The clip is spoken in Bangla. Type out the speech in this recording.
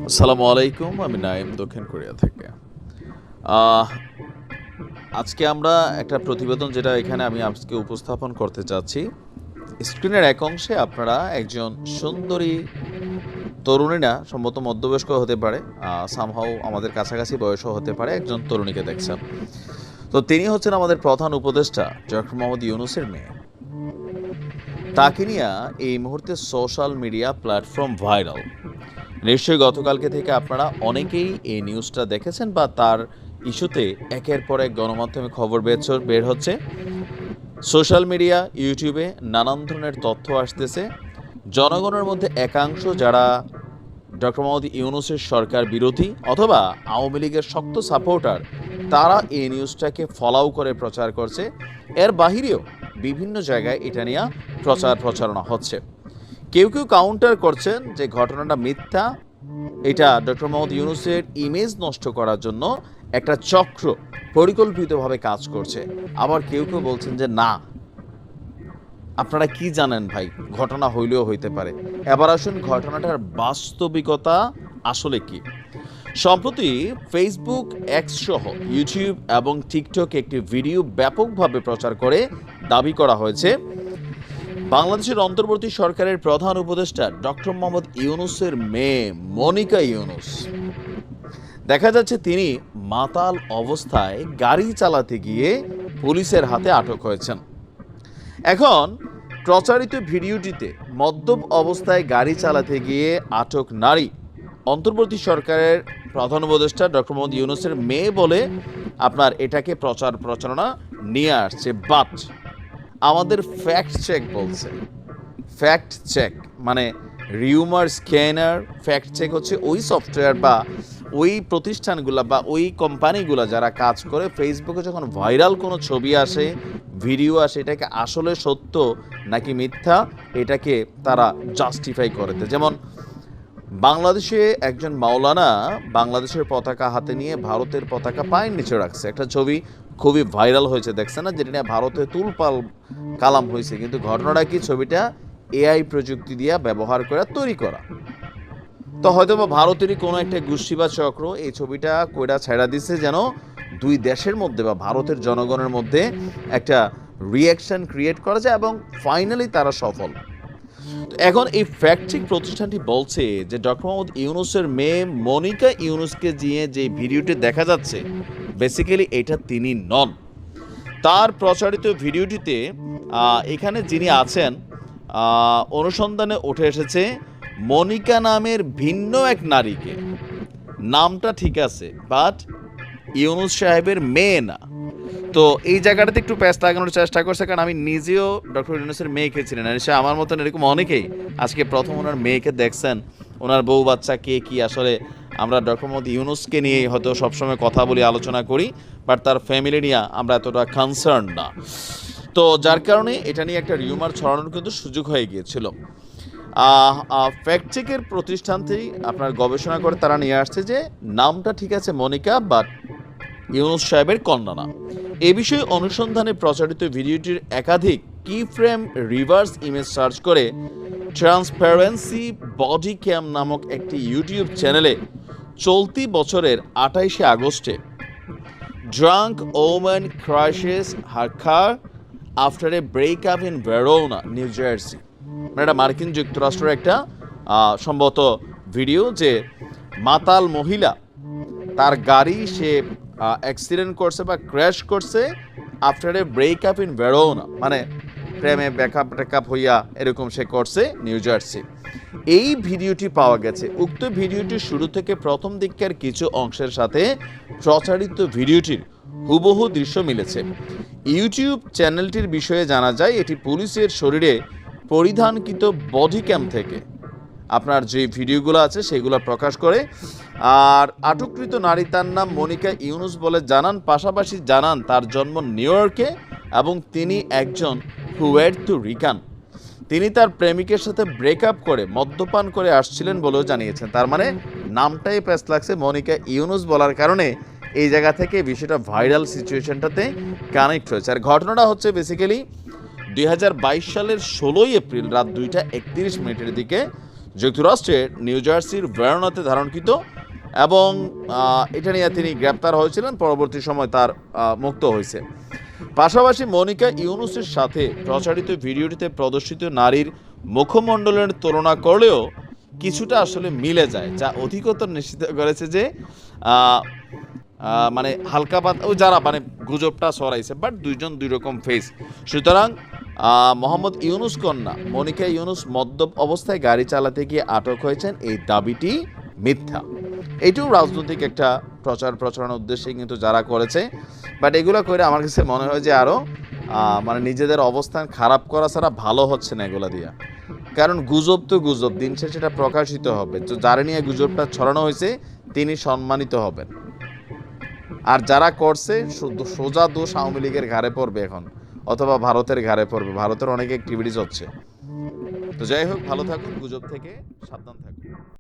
আসসালামু আলাইকুম, আমি নাইম দক্ষিণ কোরিয়া থেকে। আহ আজকে আমরা একটা প্রতিবেদন যেটা এখানে আমি আজকে উপস্থাপন করতে চাচ্ছি। স্ক্রিনের এক অংশে আপনারা একজন সুন্দরী তরুণী না, সম্ভবত মধ্যবয়স্ক হতে পারে, সামহাও আমাদের কাছাকাছি বয়সও হতে পারে, একজন তরুণীকে দেখছেন। তো তিনি হচ্ছেন আমাদের প্রধান উপদেষ্টা ডক্টর মোহাম্মদ ইউনূসের মেয়ে। তাকে নিয়ে এই মুহূর্তে সোশ্যাল মিডিয়া প্ল্যাটফর্ম ভাইরাল। নিশ্চয়ই গতকালকে থেকে আপনারা অনেকেই এই নিউজটা দেখেছেন বা তার ইস্যুতে একের পর এক গণমাধ্যমে খবর বের হচ্ছে। সোশ্যাল মিডিয়া, ইউটিউবে নানান ধরনের তথ্য আসতেছে। জনগণের মধ্যে একাংশ যারা ডক্টর মোহাম্মদ ইউনূসের সরকার বিরোধী অথবা আওয়ামী লীগের শক্ত সাপোর্টার, তারা এই নিউজটাকে ফলাও করে প্রচার করছে। এর বাহিরেও বিভিন্ন জায়গায় এটা নিয়ে প্রচারণা হচ্ছে। কেউ কেউ কাউন্টার করছেন যে ঘটনাটা মিথ্যা, এটা ডক্টর মোহাম্মদ ইউনূসের ইমেজ নষ্ট করার জন্য একটা চক্র পরিকল্পিতভাবে কাজ করছে। আবার কেউ কেউ বলছেন যে না, আপনারা কি জানেন ভাই, ঘটনা হইলেও হইতে পারে। এবার আসুন ঘটনাটার বাস্তবিকতা আসলে কি। সম্প্রতি ফেসবুক, এক্স সহ ইউটিউব এবং টিকটক একটি ভিডিও ব্যাপকভাবে প্রচার করে দাবি করা হয়েছে বাংলাদেশের অন্তর্বর্তী সরকারের প্রধান উপদেষ্টা ডক্টর মোহাম্মদ ইউনূসের মেয়ে মনিকা ইউনূস, দেখা যাচ্ছে তিনি মাতাল অবস্থায় গাড়ি চালাতে গিয়ে পুলিশের হাতে আটক হয়েছেন। এখন প্রচারিত ভিডিওটিতে মদ্যপ অবস্থায় গাড়ি চালাতে গিয়ে আটক নারী অন্তর্বর্তী সরকারের প্রধান উপদেষ্টা ডক্টর মোহাম্মদ ইউনূসের মেয়ে বলে আপনার এটাকে প্রচারণা নিয়ে আসছে। বাট আমাদের ফ্যাক্ট চেক বলছে, ফ্যাক্ট চেক মানে রিউমার স্ক্যানার, ফ্যাক্ট চেক হচ্ছে ওই সফটওয়্যার বা ওই প্রতিষ্ঠানগুলো বা ওই কোম্পানিগুলো যারা কাজ করে ফেসবুকে যখন ভাইরাল কোনো ছবি আসে, ভিডিও আসে, এটাকে আসলে সত্য নাকি মিথ্যা এটাকে তারা জাস্টিফাই করে দেয়। যেমন বাংলাদেশে একজন মাওলানা বাংলাদেশের পতাকা হাতে নিয়ে ভারতের পতাকা পায়ের নিচে রাখছে, একটা ছবি খুবই ভাইরাল হয়েছে, দেখছে না, যেটা নিয়ে ভারতে তুলপাল কালাম হয়েছে। কিন্তু ঘটনাটা কি, ছবিটা এআই প্রযুক্তি দিয়ে ব্যবহার করে তৈরি করা। তো হয়তো বা ভারতেরই কোনো একটা গোষ্ঠী বা চক্র এই ছবিটা কইরা ছেড়া দিচ্ছে যেন দুই দেশের মধ্যে বা ভারতের জনগণের মধ্যে একটা রিয়াকশন ক্রিয়েট করা যায়, এবং ফাইনালি তারা সফল। এখন এই ফ্যাক্ট চেক প্রতিষ্ঠানটি বলছে যে ডক্টর মোহাম্মদ ইউনূসের মেয়ে মনিকা ইউনূসকে দিয়ে যে ভিডিওটি দেখা যাচ্ছে, বেসিক্যালি এটা তিনি নন। তার প্রচারিত ভিডিওটিতে এখানে যিনি আছেন, অনুসন্ধানে উঠে এসেছে মনিকা নামের ভিন্ন এক নারীকে। নামটা ঠিক আছে, বাট ইউনূস সাহেবের মেয়ে না। তো এই জায়গাটাতে একটু প্যাচ লাগানোর চেষ্টা করছে, কারণ আমি নিজেও ডক্টর ইউনূসের মেয়েকে চিনি না। নিশ্চয়ই আমার মতন এরকম অনেকেই আজকে প্রথম ওনার মেয়েকে দেখছেন, ওনার বউ বাচ্চা কে কি। আসলে আমরা ডক্টর মোহাম্মদ ইউনূসকে নিয়ে হয়তো সবসময় কথা বলি, আলোচনা করি, বাট তার ফ্যামিলি নিয়ে আমরা এতটা কনসার্ন না। তো যার কারণে এটা নিয়ে একটা রিউমার ছড়ানোর কিন্তু সুযোগ হয়ে গিয়েছিল। ফ্যাক্ট চেকের প্রতিষ্ঠানটি আপনার গবেষণা করে তারা নিয়ে আসছে যে নামটা ঠিক আছে মনিকা, বাট ইউনূস সাহেবের কন্যা না। এ বিষয়ে অনুসন্ধানে প্রচারিত ভিডিওটির একাধিক কি ফ্রেম রিভার্স ইমেজ সার্চ করে ট্রান্সপারেন্সি বডি ক্যাম নামক একটি ইউটিউব চ্যানেলে চলতি বছরের 28শে আগস্টে drunk woman crashes her car after a breakup in Verona, New Jersey. মানে এটা মার্কিন যুক্তরাষ্ট্রের একটা সম্ভবত ভিডিও, যে মাতাল মহিলা তার গাড়ি সে অ্যাক্সিডেন্ট করছে বা ক্র্যাশ করছে after a breakup in Verona, মানে প্রেমে ব্রেকআপ হইয়া এরকম সে করছে নিউ জার্সি। এই ভিডিওটি পাওয়া গেছে। উক্ত ভিডিওটি শুরু থেকে প্রথম দিককার কিছু অংশের সাথে প্রচারিত ভিডিওটির হুবহু দৃশ্য মিলেছে। ইউটিউব চ্যানেলটির বিষয়ে জানা যায় এটি পুলিশের শরীরে পরিধানকৃত বডি ক্যাম থেকে আপনার যে ভিডিওগুলো আছে সেগুলো প্রকাশ করে। আর আটককৃত নারী তার নাম মনিকা ইউনূস বলে জানান, পাশাপাশি জানান তার জন্ম নিউ ইয়র্কে এবং তিনি একজন পুয়ের্তো রিকান। তিনি তার প্রেমিকের সাথে ব্রেকআপ করে মদ্যপান করে আসছিলেন বলেও জানিয়েছেন। তার মানে নামটাই প্যাচ লাগছে মনিকা ইউনূস বলার কারণে এই জায়গা থেকে বিষয়টা ভাইরাল সিচুয়েশনটাতে কানেক্ট হয়েছে। আর ঘটনাটা হচ্ছে বেসিক্যালি 2022 সালের 16ই এপ্রিল রাত 2টা 31 মিনিটের দিকে যুক্তরাষ্ট্রের নিউ জার্সির ভেরোনাতে ধারণকৃত এবং এটা নিয়ে তিনি গ্রেপ্তার হয়েছিলেন, পরবর্তী সময় তার মুক্ত হয়েছে। পাশাপাশি মনিকা ইউনুসের সাথে প্রচারিত ভিডিওটিতে প্রদর্শিত নারীর মুখমণ্ডলের তুলনা করলেও কিছুটা আসলে মিলে যায়, যা অধিকতর নিশ্চিত করেছে যে মানে হালকা ওই যারা মানে গুজবটা ছড়াইছে, বাট দুইজন দুই রকম ফেস। সুতরাং মোহাম্মদ ইউনুস কন্যা মনিকা ইউনুস মদ্যপ অবস্থায় গাড়ি চালাতে গিয়ে আটক হয়েছেন, এই দাবিটি মিথ্যা। এইটাও রাজনৈতিক একটা প্রচারণার উদ্দেশ্যে কিন্তু যারা করেছে, বাট এগুলো করে আমার কাছে মনে হয় যে আরও মানে নিজেদের অবস্থান খারাপ করা ছাড়া ভালো হচ্ছে না এগুলা দিয়া। কারণ গুজব তো গুজব, দিন শেষে সেটা প্রকাশিত হবে, তো যারা নিয়ে গুজবটা ছড়ানো হয়েছে তিনি সম্মানিত হবেন। আর যারা করছে সোজা দোষ আওয়ামী লীগের ঘাড়ে পড়বে এখন, অথবা ভারতের ঘাড়ে পড়বে। ভারতের অনেক অ্যাক্টিভিটিস হচ্ছে। তো যাই হোক, ভালো থাকুন, গুজব থেকে সাবধান থাকুন।